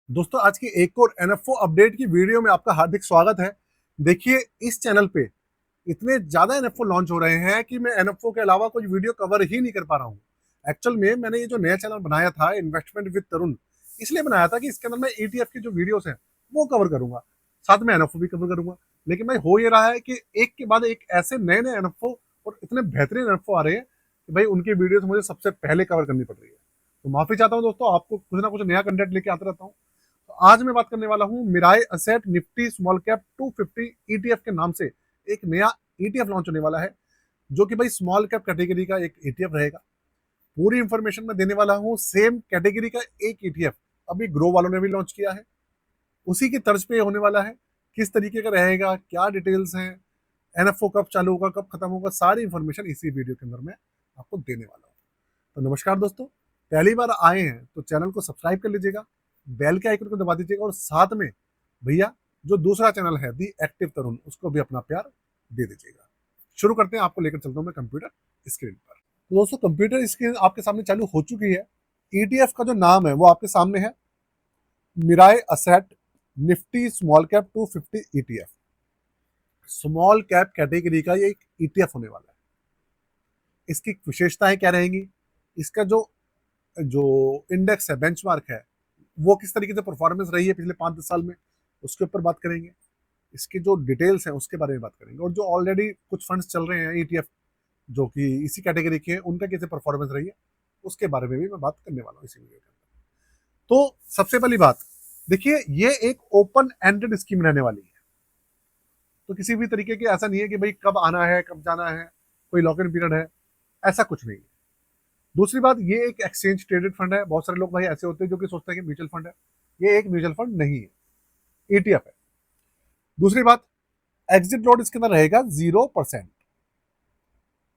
दोस्तों आज की एक और एनएफओ अपडेट की वीडियो में आपका हार्दिक स्वागत है। देखिए इस चैनल पे इतने ज्यादा एनएफओ लॉन्च हो रहे हैं कि मैं एनएफओ के अलावा कोई वीडियो कवर ही नहीं कर पा रहा हूँ। एक्चुअल में मैंने ये जो नया चैनल बनाया था इन्वेस्टमेंट विद तरुण, इसलिए बनाया था कि इसके अंदर मैं ईटीएफ की जो वीडियोस हैं वो कवर करूंगा, साथ में एनएफओ भी कवर करूंगा। लेकिन भाई हो ये रहा है कि एक के बाद एक ऐसे नए नए एनएफओ और इतने बेहतरीन एनएफओ आ रहे हैं कि भाई उनकी वीडियोस मुझे सबसे पहले कवर करनी पड़ रही है। तो माफी चाहता हूँ दोस्तों, आपको कुछ ना कुछ नया कंटेंट लेके आता रहता हूँ। तो आज मैं बात करने वाला हूं Mirae Asset Nifty small cap 250 ETF के नाम से एक नया ईटीएफ लॉन्च होने वाला है, जो कि भाई स्मॉल कैप कैटेगरी का एक ईटीएफ रहेगा। पूरी इंफॉर्मेशन मैं देने वाला हूं। सेम कैटेगरी का एक ईटीएफ अभी ग्रो वालों ने भी लॉन्च किया है, उसी की तर्ज पे होने वाला है। किस तरीके का रहेगा, क्या डिटेल्स हैं, एनएफओ कब चालू होगा कब खत्म होगा, सारी इंफॉर्मेशन इसी वीडियो के अंदर मैं आपको देने वाला हूँ। तो नमस्कार दोस्तों, पहली बार आए हैं तो चैनल को सब्सक्राइब कर लीजिएगा, बेल के आइकन को दबा दीजिएगा और साथ में भैया जो दूसरा चैनल है दी एक्टिव तरुण, उसको भी अपना प्यार दे दीजिएगा। शुरू करते हैं, आपको लेकर चलता हूं मैं कंप्यूटर स्क्रीन पर। तो दोस्तों कंप्यूटर स्क्रीन आपके सामने चालू हो चुकी है। ईटीएफ का जो नाम है वो आपके सामने है, Mirae Asset Nifty small cap 250 ETF. Small cap category का ये एक ईटीएफ होने वाला है। इसकी विशेषताएं क्या रहेंगी, इसका जो जो इंडेक्स है, बेंचमार्क है, वो किस तरीके से परफॉर्मेंस रही है पिछले 5-10 साल में, उसके ऊपर बात करेंगे। इसकी जो डिटेल्स हैं उसके बारे में बात करेंगे, और जो ऑलरेडी कुछ फंड्स चल रहे हैं ईटीएफ जो कि इसी कैटेगरी के हैं, उनका कैसे परफॉर्मेंस रही है उसके बारे में भी मैं बात करने वाला हूँ इसी वीडियो के अंदर। तो सबसे पहली बात देखिए, ये एक ओपन एंडेड स्कीम रहने वाली है। तो किसी भी तरीके की ऐसा नहीं है कि भाई कब आना है कब जाना है, कोई लॉक इन पीरियड है, ऐसा कुछ नहीं है। दूसरी बात, ये एक एक्सचेंज ट्रेडेड फंड है। बहुत सारे लोग भाई ऐसे होते हैं जो कि सोचते हैं कि म्यूचुअल फंड है, ये एक म्यूचुअल फंड नहीं है, ईटीएफ है। दूसरी बात, एग्जिट लोड इसके अंदर रहेगा 0%।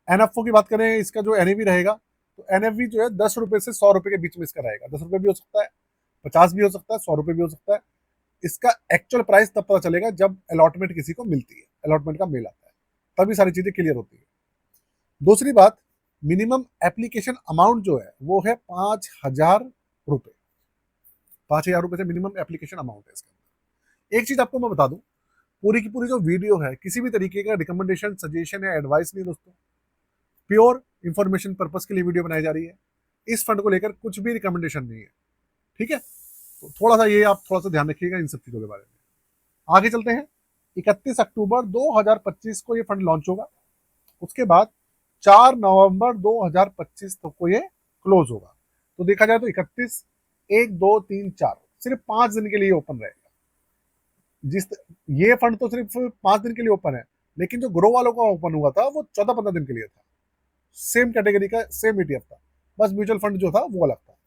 एनएफओ की बात करें, इसका जो एनएवी रहेगा, तो एनएवी जो है 10 रुपए से 100 रुपए के बीच में इसका रहेगा। 10 रुपए भी हो सकता है, 50 भी हो सकता है, 100 रुपए भी हो सकता है। इसका एक्चुअल प्राइस तब पता चलेगा जब अलॉटमेंट किसी को मिलती है, अलॉटमेंट का मेल आता है, तभी सारी चीजें क्लियर होती है। दूसरी बात, मिनिमम एप्लीकेशन अमाउंट जो है वो है 5,000 रुपए। 5,000 रुपए से मिनिमम एप्लीकेशन अमाउंट है इसके अंदर। एक चीज आपको मैं बता दूं, पूरी की पूरी जो वीडियो है किसी भी तरीके का रिकमेंडेशन, सजेशन या एडवाइस नहीं दोस्तों, प्योर इंफॉर्मेशन पर्पस के लिए वीडियो बनाई जा रही है। इस फंड को लेकर कुछ भी रिकमेंडेशन नहीं है, ठीक है। तो थोड़ा सा ये आप थोड़ा सा ध्यान रखिएगा इन सब चीजों के बारे में। आगे चलते हैं। 31 अक्टूबर 2025 को ये फंड लॉन्च होगा। उसके बाद 4 नवंबर 2025 तक को ये क्लोज होगा। तो देखा जाए तो 31, 1, 2, 3, 4, सिर्फ 5 दिन के लिए ओपन रहेगा। जिस ये फंड तो सिर्फ 5 दिन के लिए ओपन है, लेकिन जो ग्रो वालों का ओपन हुआ था वो 14-15 दिन के लिए था। सेम कैटेगरी का सेम ईटीएफ था, बस म्यूचुअल फंड जो था वो अलग था।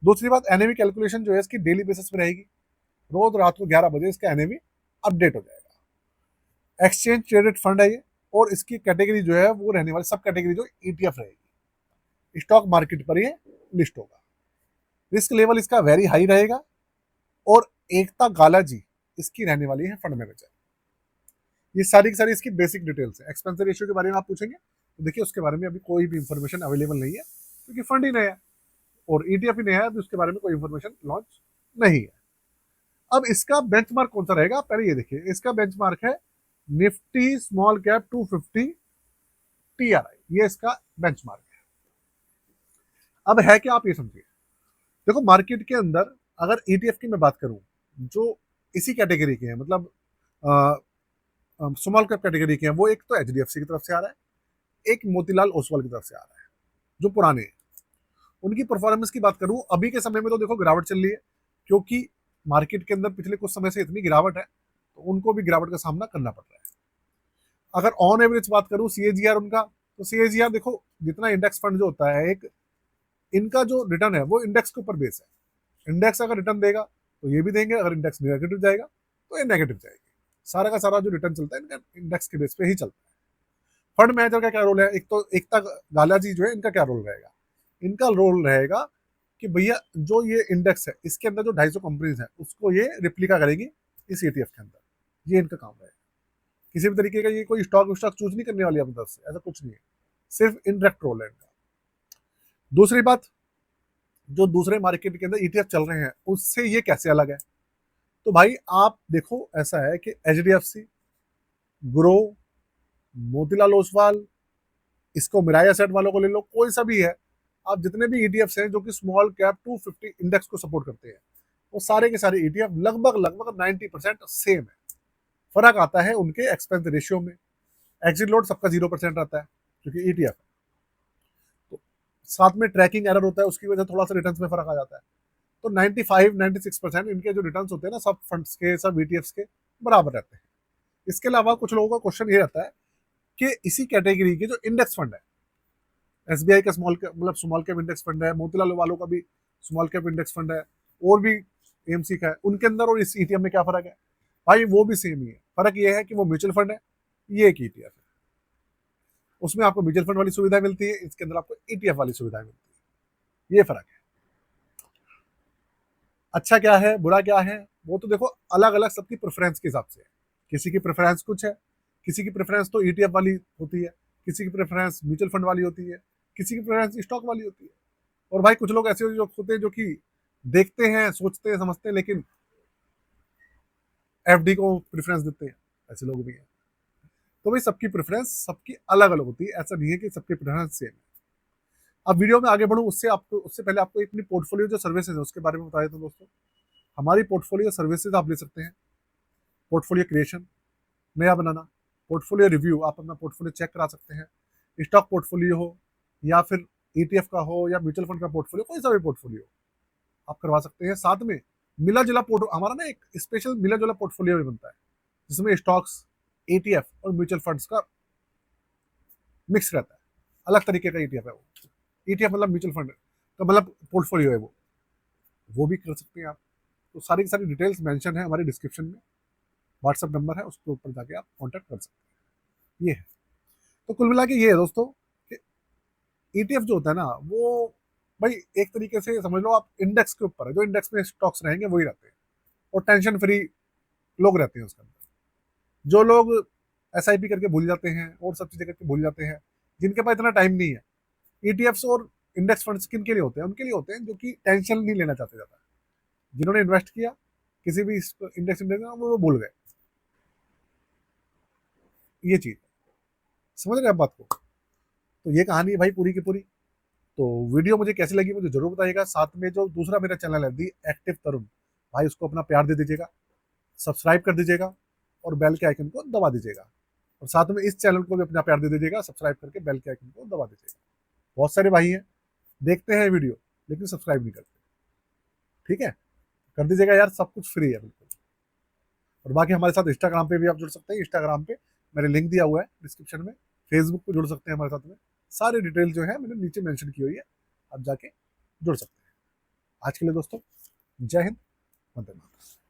दूसरी बात, एनएवी कैलकुलेशन जो है इसकी डेली बेसिस पे रहेगी। रोज रात को 11 बजे इसका एनएवी अपडेट हो जाएगा। एक्सचेंज ट्रेडेड फंड है ये, और इसकी कैटेगरी जो है वो रहने वाली सब कैटेगरी जो ईटीएफ रहेगी, स्टॉक मार्केट पर ये लिस्ट होगा। रिस्क लेवल इसका वेरी हाई रहेगा, और एकता गाला जी इसकी रहने वाली है फंड मैनेजर। ये सारी की सारी इसकी बेसिक डिटेल्स है। एक्सपेंस रेशियो के बारे में आप पूछेंगे तो देखिए उसके बारे में अभी कोई भी इंफॉर्मेशन अवेलेबल नहीं है, क्योंकि फंड ही नया है और ईटीएफ ही नया है, तो उसके बारे में कोई इंफॉर्मेशन लॉन्च नहीं है। अब इसका बेंचमार्क कौन सा रहेगा, पहले ये देखिए। इसका बेंचमार्क है निफ्टी स्मॉल कैप 250 टीआरआई, ये इसका बेंचमार्क है। अब है क्या, आप ये समझिए। देखो मार्केट के अंदर अगर ईटीएफ की मैं बात करूं जो इसी कैटेगरी के हैं, मतलब स्मॉल कैप कैटेगरी के हैं, वो एक तो एचडीएफसी की तरफ से आ रहा है, एक मोतीलाल ओसवाल की तरफ से आ रहा है, जो पुराने हैं। उनकी परफॉर्मेंस की बात करूं अभी के समय में तो देखो गिरावट चल रही है, क्योंकि मार्केट के अंदर पिछले कुछ समय से इतनी गिरावट है तो उनको भी गिरावट का सामना करना पड़ रहा है। अगर ऑन एवरेज बात करूं सीएजीआर उनका, तो सीएजीआर देखो, जितना इंडेक्स फंड जो होता है एक, इनका जो रिटर्न है वो इंडेक्स के ऊपर बेस है। इंडेक्स अगर रिटर्न देगा तो ये भी देंगे, अगर इंडेक्स नेगेटिव जाएगा तो ये नेगेटिव जाएगी। सारा का सारा जो रिटर्न चलता है इनका इंडेक्स के बेस पे ही चलता है। फंड मैनेजर का क्या रोल है, एक तो एकता गाला जी जो है इनका क्या रोल रहेगा, इनका रोल रहेगा कि भैया जो ये इंडेक्स है इसके अंदर जो 250 कंपनीज है उसको ये रिप्लिका करेगी इस ईटीएफ के अंदर। ये इनका काम रहेगा। किसी भी तरीके का ये कोई स्टॉक स्टॉक चूज नहीं करने वाली अपनी तरफ से, ऐसा कुछ नहीं है, सिर्फ इनडायरेक्ट रोल है इनका। दूसरी बात, जो दूसरे मार्केट के अंदर ईटीएफ चल रहे हैं उससे ये कैसे अलग है। तो भाई आप देखो, ऐसा है कि एचडीएफसी, ग्रो, मोतीलाल ओसवाल, इसको मिराया सेट वालों को ले लो, कोई सा भी है, आप जितने भी ईटीएफ्स हैं जो कि स्मॉल कैप 250 इंडेक्स को सपोर्ट करते हैं, वो सारे के सारे ईटीएफ लगभग लगभग 90% सेम है। फर्क आता है उनके एक्सपेंस रेशियो में। एग्जिट लोड सबका 0% रहता है क्योंकि ईटीएफ है, तो साथ में ट्रैकिंग एरर होता है, उसकी वजह से थोड़ा सा रिटर्न में फर्क आ जाता है। तो 95-96% इनके जो रिटर्न होते हैं ना, सब फंड्स के, सब ईटीएफ्स के बराबर रहते हैं। इसके अलावा कुछ लोगों का क्वेश्चन ये रहता है कि इसी कैटेगरी के जो इंडेक्स फंड है, एसबीआई का स्मॉल कैप, मतलब स्मॉल कैप इंडेक्स फंड है, मोतीलाल वालों का भी स्मॉल कैप इंडेक्स फंड है, और भी एएमसी का है, उनके अंदर और इस ईटीएफ में क्या फर्क है? भाई वो भी सेम ही है। फर्क ये है कि वो म्यूचुअल फंड है, ये एक ईटीएफ है। उसमें आपको म्यूचुअल फंड वाली सुविधा मिलती है, इसके अंदर आपको ईटीएफ वाली सुविधा मिलती है। ये फर्क है। अच्छा क्या है, बुरा क्या है, वो तो देखो अलग अलग सबकी प्रेफरेंस के हिसाब से है। किसी की प्रेफरेंस कुछ है, किसी की प्रेफरेंस तो ईटीएफ वाली होती है, किसी की प्रेफरेंस म्यूचुअल फंड वाली होती है, किसी की प्रेफरेंस स्टॉक वाली होती है। और भाई कुछ लोग ऐसे जो होते हैं जो कि देखते हैं, सोचते हैं, समझते हैं, लेकिन एफडी को प्रेफरेंस देते हैं, ऐसे लोग भी हैं। तो भाई सबकी प्रेफरेंस सबकी अलग अलग होती है, ऐसा नहीं है कि सबकी प्रेफरेंस सेम है। अब वीडियो में आगे बढ़ूं उससे पहले आपको अपनी पोर्टफोलियो जो सर्विसेज है उसके बारे में बता देता हूं दोस्तों। हमारी पोर्टफोलियो सर्विसेज आप ले सकते हैं। पोर्टफोलियो क्रिएशन, नया बनाना, पोर्टफोलियो रिव्यू, आप अपना पोर्टफोलियो चेक करा सकते हैं, स्टॉक पोर्टफोलियो हो या फिर ईटीएफ का हो या म्यूचुअल फंड का पोर्टफोलियो, कोई सा भी पोर्टफोलियो आप करवा सकते हैं। साथ में मिला जुला हमारा ना एक स्पेशल मिला जुला पोर्टफोलियो भी बनता है, जिसमें स्टॉक्स, ईटीएफ और म्यूचुअल फंड्स का मिक्स रहता है। अलग तरीके का ईटीएफ है वो। ईटीएफ मतलब म्यूचुअल फंड का मतलब पोर्टफोलियो है वो भी कर सकते हैं आप। तो सारी की सारी डिटेल्स मेंशन है हमारे डिस्क्रिप्शन में, व्हाट्सएप नंबर है, उसके ऊपर जाके आप कॉन्टैक्ट कर सकते हैं। ये है। तो कुल मिला के ये है दोस्तों कि ईटीएफ जो होता है ना, वो भाई एक तरीके से समझ लो आप इंडेक्स के ऊपर है, जो इंडेक्स में स्टॉक्स रहेंगे वही रहते हैं, और टेंशन फ्री लोग रहते हैं उसके अंदर। जो लोग एसआईपी करके भूल जाते हैं और सब चीजें करके भूल जाते हैं, जिनके पास इतना टाइम नहीं है, ईटीएफ्स और इंडेक्स फंड्स किन के लिए होते हैं? उनके लिए होते हैं जो कि टेंशन नहीं लेना चाहते ज्यादा, जिन्होंने इन्वेस्ट किया किसी भी इंडेक्स इंडेक्स में, वो भूल गए। ये चीज समझ रहे आप बात को? तो ये कहानी है भाई पूरी की पूरी। तो वीडियो मुझे कैसी लगी मुझे जरूर बताइएगा। साथ में जो दूसरा मेरा चैनल है दी एक्टिव तरुण, भाई उसको अपना प्यार दे दीजिएगा, सब्सक्राइब कर दीजिएगा और बेल के आइकन को दबा दीजिएगा। और साथ में इस चैनल को भी अपना प्यार दे दीजिएगा, सब्सक्राइब करके बेल के आइकन को दबा दीजिएगा। बहुत सारे भाई हैं देखते हैं वीडियो लेकिन सब्सक्राइब नहीं करते, ठीक है? कर दीजिएगा यार, सब कुछ फ्री है बिल्कुल। और बाकी हमारे साथ इंस्टाग्राम पे भी आप जुड़ सकते हैं, इंस्टाग्राम पे मैंने लिंक दिया हुआ है डिस्क्रिप्शन में। फेसबुक पे जुड़ सकते हैं हमारे साथ में, सारी डिटेल जो है मैंने नीचे मेंशन की हुई है, आप जाके जुड़ सकते हैं। आज के लिए दोस्तों जय हिंद, वंदे मातरम।